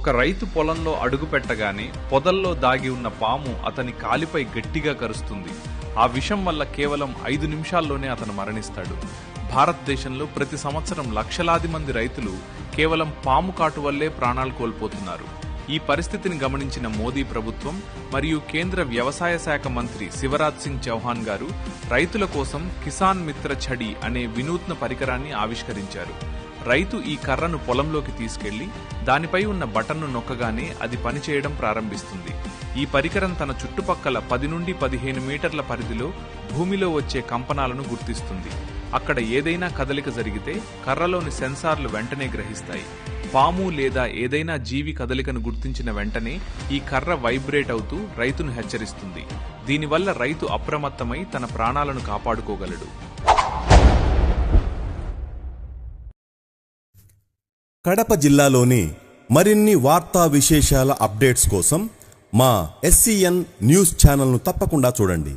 ఒక రైతు పొలంలో అడుగుపెట్టగానే పొదల్లో దాగి ఉన్న పాము అతని కాలిపై గట్టిగా కరుస్తుంది. ఆ విషం వల్ల కేవలం 5 నిమిషాల్లోనే అతను మరణిస్తాడు. భారతదేశంలో ప్రతి సంవత్సరం లక్షలాది మంది రైతులు కేవలం పాము కాటు వల్లే ప్రాణాలు కోల్పోతున్నారు. ఈ పరిస్థితిని గమనించిన మోదీ ప్రభుత్వం మరియు కేంద్ర వ్యవసాయ శాఖ మంత్రి శివరాజ్ సింగ్ చౌహాన్ గారు రైతుల కోసం కిసాన్ మిత్ర ఛడి అనే వినూత్న పరికరాన్ని ఆవిష్కరించారు. రైతు ఈ కర్రను పొలంలోకి తీసుకెళ్లి దానిపై ఉన్న బటన్ను నొక్కగానే అది పనిచేయడం ప్రారంభిస్తుంది. ఈ పరికరం తన చుట్టుపక్కల 10 నుండి 15 మీటర్ల పరిధిలో భూమిలో వచ్చే కంపనాలను గుర్తిస్తుంది. అక్కడ ఏదైనా కదలిక జరిగితే కర్రలోని సెన్సార్లు వెంటనే గ్రహిస్తాయి. పాము లేదా ఏదైనా జీవి కదలికను గుర్తించిన వెంటనే ఈ కర్ర వైబ్రేట్ అవుతూ రైతును హెచ్చరిస్తుంది. దీనివల్ల రైతు అప్రమత్తమై తన ప్రాణాలను కాపాడుకోగలడు. కడప జిల్లాలోని మరిన్ని వార్తా విశేషాల అప్డేట్స్ కోసం మా SCN న్యూస్ ఛానల్ను తప్పకుండా చూడండి.